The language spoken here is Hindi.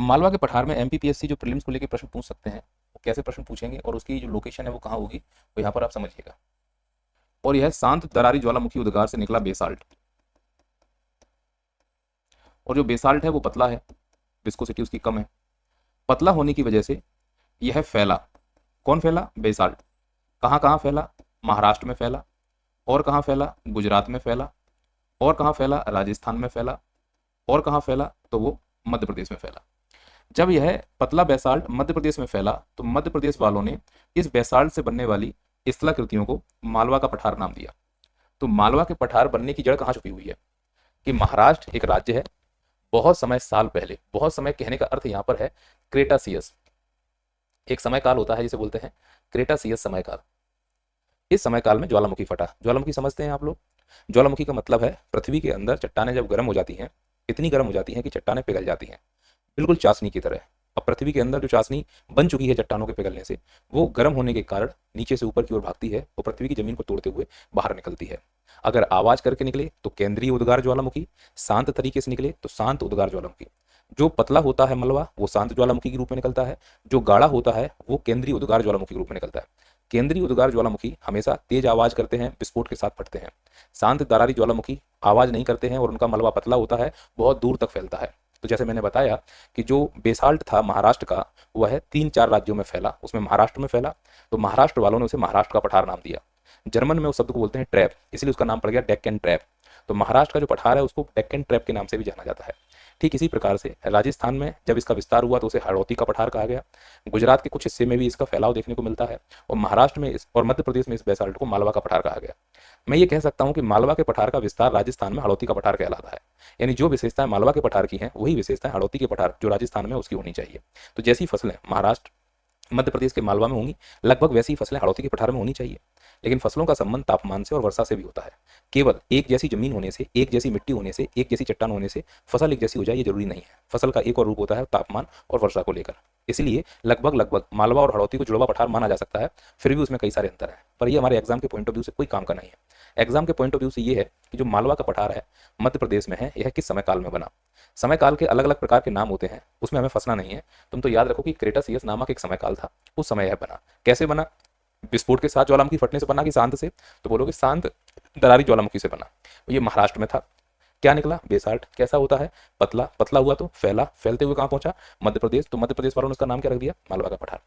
मालवा के पठार में एमपीपीएससी जो प्रीलिम्स को लेकर प्रश्न पूछ सकते हैं, वो कैसे प्रश्न पूछेंगे और उसकी जो लोकेशन है वो कहाँ होगी, वो यहाँ पर आप समझिएगा। और यह शांत दरारी ज्वालामुखी उद्गार से निकला बेसाल्ट, और जो बेसाल्ट है वो पतला है, विस्कोसिटी उसकी कम है। पतला होने की वजह से यह फैला, कौन फैला, बेसाल्ट। कहाँ कहाँ फैला, महाराष्ट्र में फैला, और कहाँ फैला, गुजरात में फैला, और कहाँ फैला, राजस्थान में फैला, और कहाँ फैला, तो वो मध्य प्रदेश में फैला। जब यह पतला बेसाल्ट मध्य प्रदेश में फैला तो मध्य प्रदेश वालों ने इस बेसाल्ट से बनने वाली स्थलाकृतियों को मालवा का पठार नाम दिया। तो मालवा के पठार बनने की जड़ कहाँ छुपी हुई है कि महाराष्ट्र एक राज्य है, बहुत समय साल पहले, बहुत समय कहने का अर्थ यहाँ पर है क्रेटासियस, एक समय काल होता है जिसे बोलते हैं क्रेटासियस समय काल। इस समय काल में ज्वालामुखी फटा। ज्वालामुखी समझते हैं आप लोग, ज्वालामुखी का मतलब है पृथ्वी के अंदर चट्टानें जब गर्म हो जाती हैं, इतनी गर्म हो जाती हैं कि चट्टानें पिघल जाती हैं, बिल्कुल चाशनी की तरह। अब पृथ्वी के अंदर जो चाशनी बन चुकी है चट्टानों के पिघलने से, वो गर्म होने के कारण नीचे से ऊपर की ओर भागती है, वो पृथ्वी की जमीन को तोड़ते हुए बाहर निकलती है। अगर आवाज करके निकले तो केंद्रीय उद्गार ज्वालामुखी, शांत तरीके से निकले तो शांत उद्गार ज्वालामुखी। जो पतला होता है मलबा वो शांत ज्वालामुखी के रूप में निकलता है, जो गाढ़ा होता है वो केंद्रीय उद्गार ज्वालामुखी के रूप में निकलता है। केंद्रीय उद्गार ज्वालामुखी हमेशा तेज आवाज करते हैं, विस्फोट के साथ फटते हैं। शांत दरारी ज्वालामुखी आवाज नहीं करते हैं और उनका मलबा पतला होता है, बहुत दूर तक फैलता है। तो जैसे मैंने बताया कि जो बेसाल्ट था महाराष्ट्र का, वह 3-4 राज्यों में फैला, उसमें महाराष्ट्र में फैला, तो महाराष्ट्र वालों ने उसे महाराष्ट्र का पठार नाम दिया। जर्मन में उस शब्द को बोलते हैं ट्रैप, इसलिए उसका नाम पड़ गया डेक्कन ट्रैप। तो महाराष्ट्र का जो पठार है उसको डेक्कन ट्रैप के नाम से भी जाना जाता है। ठीक इसी प्रकार से राजस्थान में जब इसका विस्तार हुआ तो उसे हाड़ौती का पठार कहा गया। गुजरात के कुछ हिस्से में भी इसका फैलाव देखने को मिलता है, और महाराष्ट्र में और मध्य प्रदेश में इस बेसाल्ट को मालवा का पठार कहा गया। मैं ये कह सकता हूँ कि मालवा के पठार का विस्तार राजस्थान में हाड़ौती का पठार कहलाता है। यानी जो विशेषताएं मालवा के पठार की हैं वही विशेषताएं हाड़ौती के पठार जो राजस्थान में उसकी होनी चाहिए। तो जैसी फसलें महाराष्ट्र मध्य प्रदेश के मालवा में होंगी, लगभग वैसी फसलें हाड़ौती के पठार में होनी चाहिए। लेकिन फसलों का संबंध तापमान से और वर्षा से भी होता है। केवल एक जैसी जमीन होने से, एक जैसी मिट्टी होने से, एक जैसी चट्टान होने से फसल एक जैसी हो जाए ये जरूरी नहीं है। फसल का एक और रूप होता है तापमान और वर्षा को लेकर। इसलिए लगभग मालवा और हाड़ौती को जुड़वा पठार माना जा सकता है, फिर भी उसमें कई सारे अंतर हैं। पर ये हमारे एग्जाम के पॉइंट ऑफ व्यू से कोई काम का नहीं है। एग्जाम के पॉइंट ऑफ व्यू से ये है कि जो मालवा का पठार है मध्य प्रदेश में है, यह किस समय काल में बना। समय काल के अलग अलग प्रकार के नाम होते हैं, उसमें हमें फंसना नहीं है। तुम तो याद रखो कि क्रेटासियस नामक एक समय काल था, उस समय यह बना। कैसे बना, विस्फोट के साथ ज्वालामुखी फटने से बना कि शांत से, तो बोलोगे शांत दरारी ज्वालामुखी से बना। ये महाराष्ट्र में था। क्या निकला, बेसाल्ट। कैसा होता है, पतला। पतला हुआ तो फैला, फैलते हुए कहाँ पहुंचा, मध्य प्रदेश। तो मध्य प्रदेश वालों ने उसका नाम क्या रख दिया, मालवा का पठार।